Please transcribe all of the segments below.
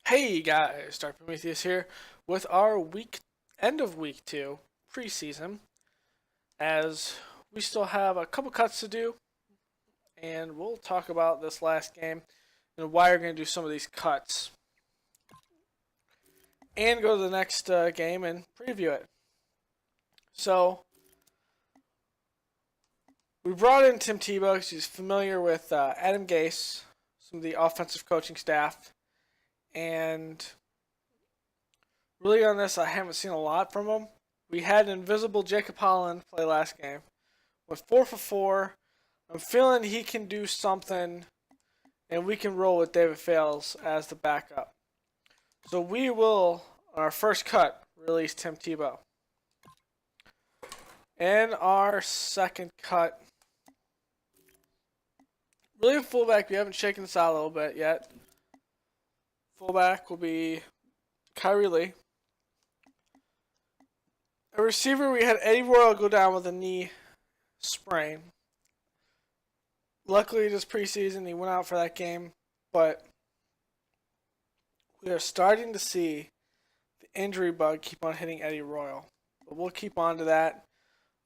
Hey guys, Dark Prometheus here with our end of week 2 preseason. As we still have a couple cuts to do, and we'll talk about this last game and why we're going to do some of these cuts, and go to the next game and preview it. So we brought in Tim Tebow because he's familiar with Adam Gase, some of the offensive coaching staff, and really on this, I haven't seen a lot from him. We had invisible Jacob Holland play last game. Went 4 for 4. I'm feeling he can do something, and we can roll with David Fales as the backup. So we will, on our first cut, release Tim Tebow. And our second cut, really a fullback. We haven't shaken this out a little bit yet. Fullback will be Kyrie Lee. A receiver, we had Eddie Royal go down with a knee sprain. Luckily, this preseason, he went out for that game, but we are starting to see the injury bug keep on hitting Eddie Royal. But we'll keep on to that.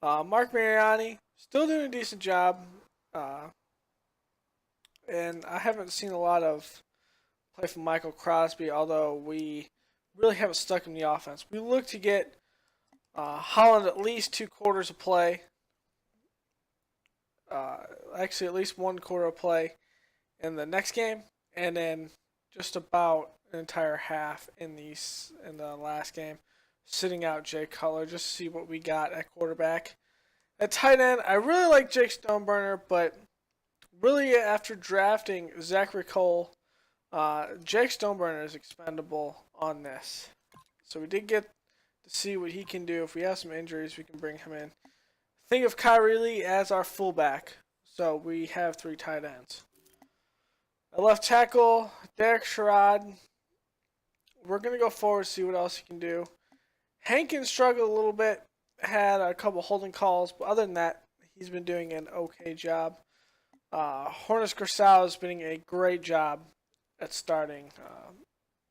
Mark Mariani, still doing a decent job. And I haven't seen a lot of play from Michael Crosby, although we really haven't stuck him in the offense. We look to get Holland at least 2 quarters of play. Actually, at least 1 quarter of play in the next game, and then just about an entire half in the last game, sitting out Jay Cutler just to see what we got at quarterback. At tight end, I really like Jake Stoneburner, but really after drafting Zachary Cole, Jake Stoneburner is expendable on this. So we did get to see what he can do. If we have some injuries, we can bring him in. Think of Kyrie Lee as our fullback. So we have 3 tight ends. At left tackle, Derek Sherrod. We're going to go forward, see what else he can do. Hankins struggled a little bit. Had a couple holding calls. But other than that, he's been doing an okay job. Hornets Grisao has been doing a great job at starting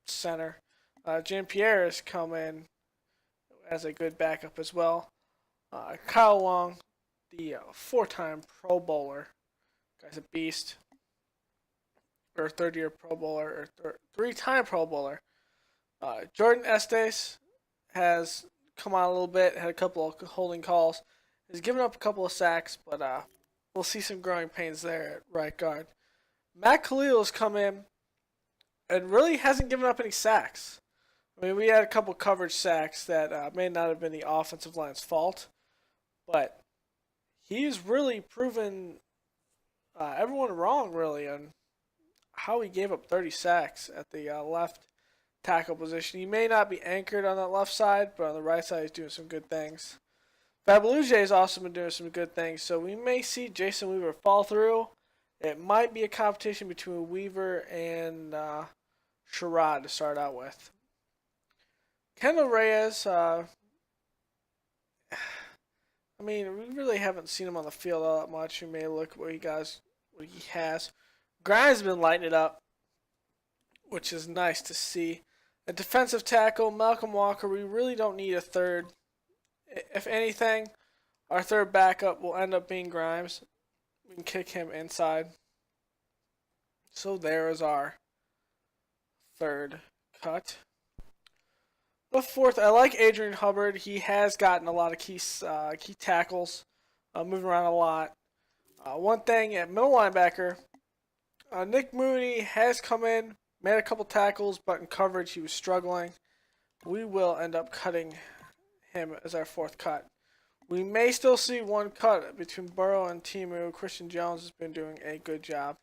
center. Jean-Pierre has come in as a good backup as well. Kyle Long, the 4-time Pro Bowler. Guy's a beast. Or 3rd-year Pro Bowler, or 3-time Pro Bowler. Jordan Estes has come out a little bit, had a couple of holding calls. Has given up a couple of sacks, but we'll see some growing pains there at right guard. Matt Khalil has come in and really hasn't given up any sacks. I mean, we had a couple coverage sacks that may not have been the offensive line's fault, but he's really proven everyone wrong, really, on how he gave up 30 sacks at the left tackle position. He may not be anchored on that left side, but on the right side, he's doing some good things. Fabaluje has also been doing some good things, so we may see Jason Weaver fall through. It might be a competition between Weaver and Sherrod to start out with. Kendall Reyes, I mean, we really haven't seen him on the field all that much. You may look at what he has. Grimes has been lighting it up, which is nice to see. A defensive tackle, Malcolm Walker, we really don't need a third. If anything, our third backup will end up being Grimes. We can kick him inside. So there is our third cut. The fourth, I like Adrian Hubbard. He has gotten a lot of key tackles, moving around a lot. One thing at middle linebacker, Nick Mooney has come in, made a couple tackles, but in coverage he was struggling. We will end up cutting him as our 4th cut. We may still see 1 cut between Burrow and Timu. Christian Jones has been doing a good job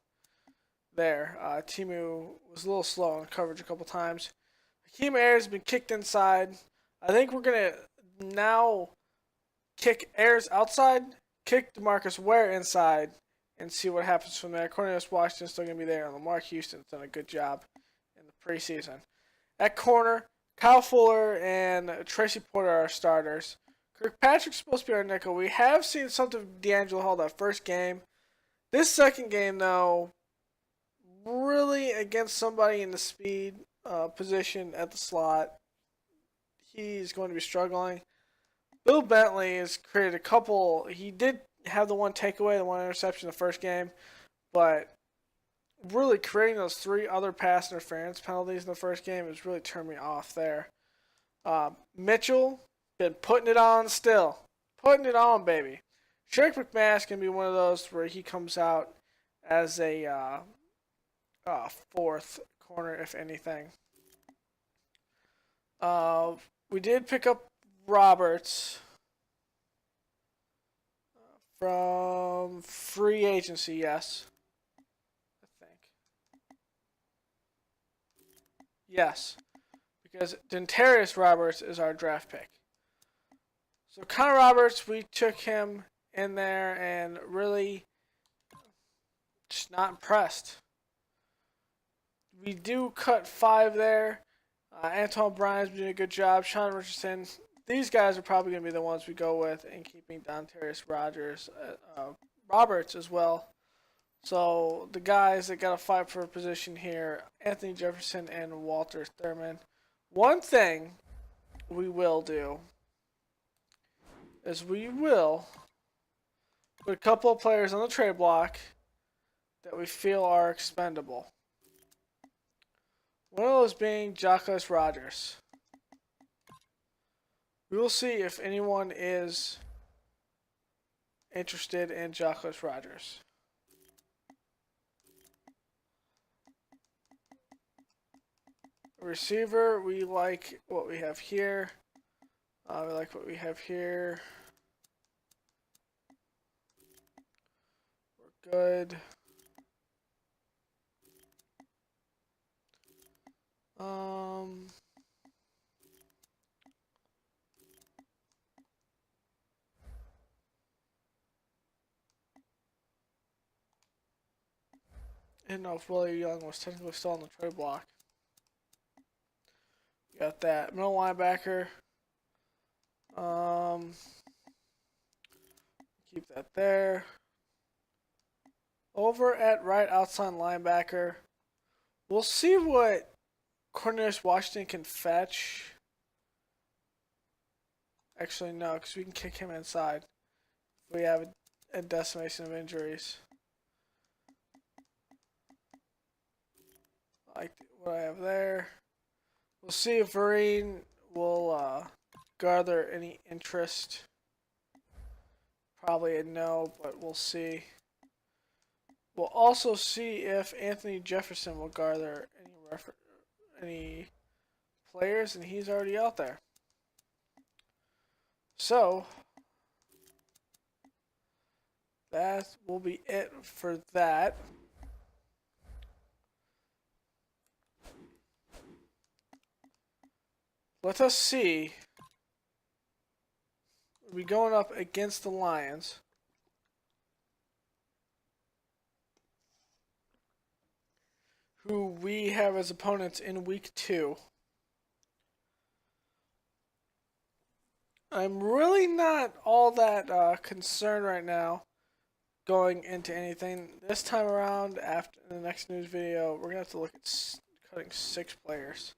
there. Timu was a little slow on coverage a couple times. Hakeem Ayers has been kicked inside. I think we're going to now kick Ayers outside, kick DeMarcus Ware inside, and see what happens from there. Cornelius Washington's still going to be there, and Lamar Houston's done a good job in the preseason. At corner, Kyle Fuller and Tracy Porter are our starters. Kirkpatrick's supposed to be our nickel. We have seen something of D'Angelo Hall that first game. This second game, though, really against somebody in the speed position at the slot. He's going to be struggling. Bill Bentley has created a couple. He did have the one takeaway, the one interception in the first game, but really creating those 3 other pass interference penalties in the first game has really turned me off there. Mitchell, been putting it on still. Putting it on, baby. Sherrick McMaster can be one of those where he comes out as a 4th corner, if anything. We did pick up Roberts from free agency, yes. I think. Yes. Because Dentarius Roberts is our draft pick. So Connor Roberts, we took him in there and really just not impressed. We do cut 5 there. Antoine Bryan's been doing a good job. Sean Richardson. These guys are probably going to be the ones we go with in keeping Dentarius Roberts as well. So the guys that got to fight for a position here, Anthony Jefferson and Walter Thurman. One thing we will do is we will put a couple of players on the trade block that we feel are expendable. One of those being Jacquez Rodgers. We will see if anyone is interested in Jacquez Rodgers. Receiver, we like what we have here. We like what we have here. We're good. I didn't know if Willie Young was technically still on the trade block. Got that. Middle linebacker. Keep that there. Over at right outside linebacker. We'll see what Cornelius Washington can fetch. Actually, no, because we can kick him inside. We have a decimation of injuries. Like what I have there. We'll see if Vereen will garner any interest. Probably a no, but we'll see. We'll also see if Anthony Jefferson will garner any players, and he's already out there. So that will be it for that. Let us see. We'll be going up against the Lions. Who we have as opponents in week 2. I'm really not all that concerned right now going into anything. This time around, after the next news video, we're going to have to look at cutting 6 players.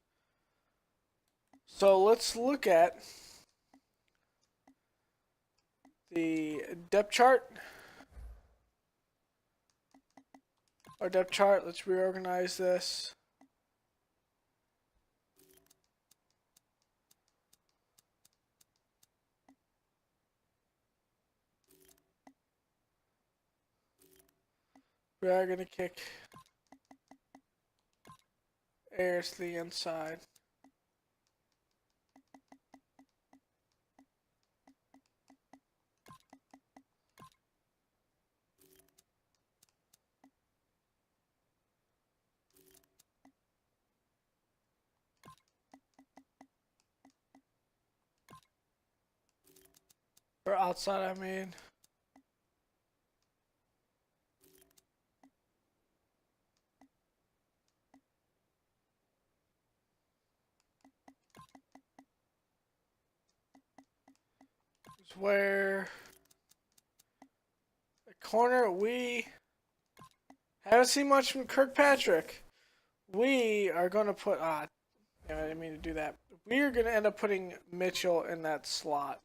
So let's look at the depth chart. Our depth chart, let's reorganize this. We are going to kick Ayers to the inside. Or outside, I mean. Is where the corner, we haven't seen much from Kirkpatrick. We are going to put, Damn, I didn't mean to do that. We're going to end up putting Mitchell in that slot.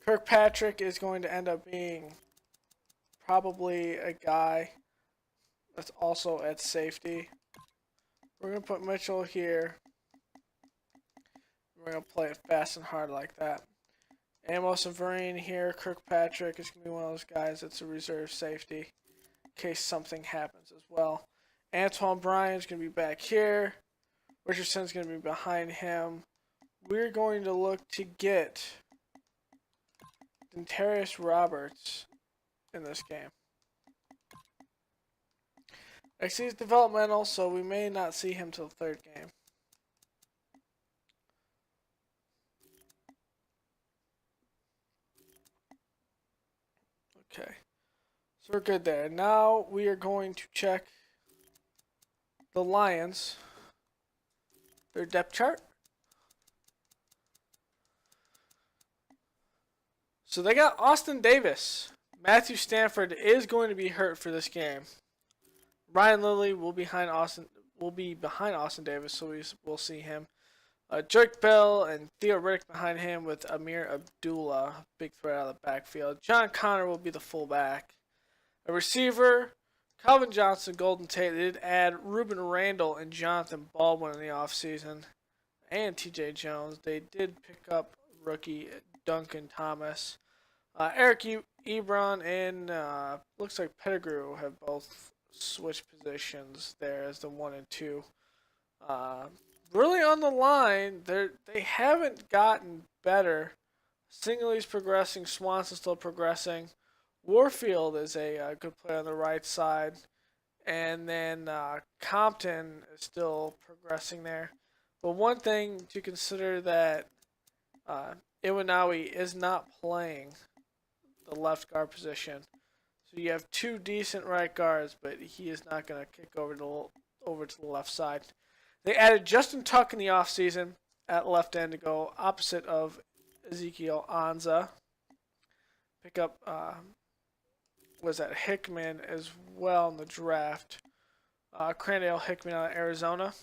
Kirkpatrick is going to end up being probably a guy that's also at safety. We're going to put Mitchell here. We're going to play it fast and hard like that. Amos and Vereen here. Kirkpatrick is going to be one of those guys that's a reserve safety in case something happens as well. Antoine Bryan's going to be back here. Richardson's going to be behind him. We're going to look to get Dentarius Roberts in this game. Actually, he's developmental, so we may not see him till the third game. Okay, so we're good there. Now we are going to check the Lions, their depth chart. So they got Austin Davis. Matthew Stanford is going to be hurt for this game. Ryan Lilly will be behind Austin Davis, so we'll see him. Drake Bell and Theo Riddick behind him with Amir Abdullah, big threat out of the backfield. John Connor will be the fullback. A receiver, Calvin Johnson, Golden Tate. They did add Ruben Randall and Jonathan Baldwin in the offseason. And TJ Jones. They did pick up rookie Duncan Thomas. Eric Ebron and looks like Pettigrew have both switched positions there as the 1 and 2. Really on the line, they haven't gotten better. Singley's progressing, Swanson's still progressing. Warfield is a good player on the right side. And then Compton is still progressing there. But one thing to consider that Iwanawi is not playing the left guard position. So you have two decent right guards, but he is not going to kick over to the left side. They added Justin Tuck in the offseason at left end to go opposite of Ezekiel Anza. Pick up Hickman as well in the draft. Crandale Hickman out of Arizona.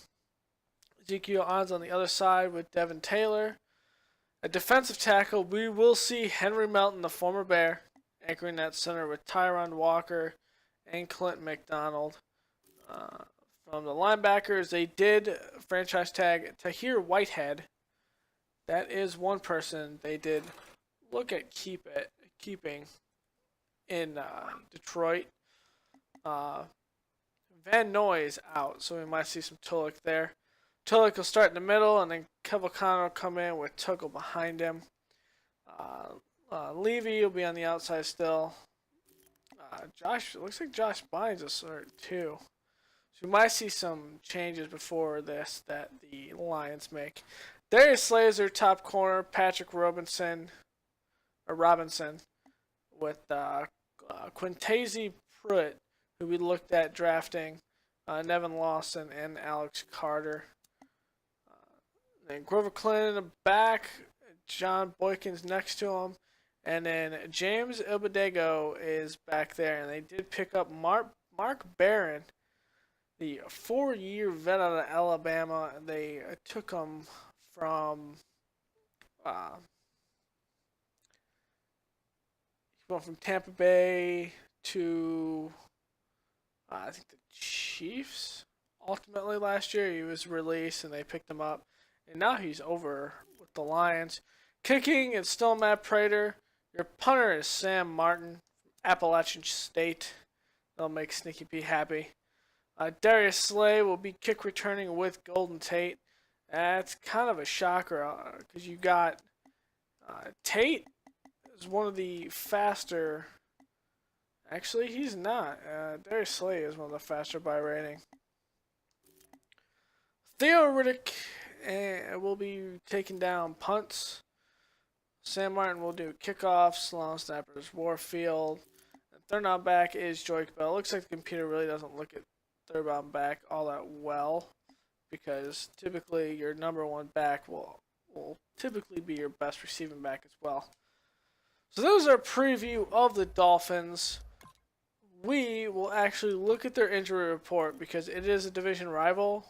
Ezekiel Anza on the other side with Devin Taylor. A defensive tackle, we will see Henry Melton, the former Bear, anchoring that center with Tyron Walker and Clint McDonald. From the linebackers, they did franchise tag Tahir Whitehead. That is one person they did look at keeping in Detroit. Van Noy's out, so we might see some Tulloch there. Tulloch will start in the middle, and then Kevalcano will come in with Tuckle behind him. Levy will be on the outside still. Looks like Josh Bynes will start too. So we might see some changes before this that the Lions make. Darius Slay is their top corner. Patrick Robinson with Quintezi Pruitt, who we looked at drafting, Nevin Lawson and Alex Carter. Then Grover Clinton in the back, John Boykins next to him, and then James Ilbadego is back there. And they did pick up Mark Barron, the 4-year vet out of Alabama. They took him from he went from Tampa Bay to I think the Chiefs. Ultimately last year he was released and they picked him up. And now he's over with the Lions. Kicking, it's still Matt Prater. Your punter is Sam Martin from Appalachian State. That'll make Sneaky P happy. Darius Slay will be kick returning with Golden Tate. That's kind of a shocker because you got Tate is one of the faster. Actually, he's not. Darius Slay is one of the faster by rating. Theo Riddick will be taking down punts. Sam Martin will do kickoffs. Long snappers, Warfield. And third down back is Joik Bell. Looks like the computer really doesn't look at third down back all that well, because typically your number one back will typically be your best receiving back as well. So those are a preview of the Dolphins. We will actually look at their injury report because it is a division rival.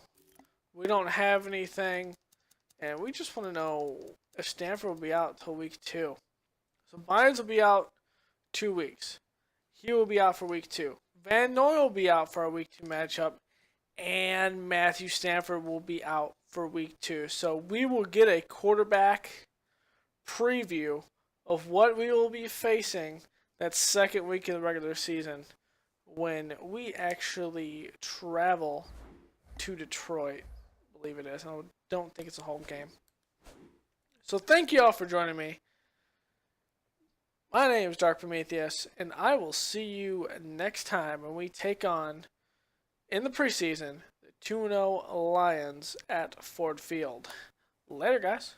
We don't have anything, and we just want to know if Stanford will be out till week 2. So Bynes will be out 2 weeks. He will be out for week 2. Van Noy will be out for our week 2 matchup, and Matthew Stanford will be out for week 2. So we will get a quarterback preview of what we will be facing that second week of the regular season when we actually travel to Detroit. I believe it is. I don't think it's a home game. So thank you all for joining me. My name is Dark Prometheus, and I will see you next time when we take on, in the preseason, the 2-0 Lions at Ford Field. Later, guys.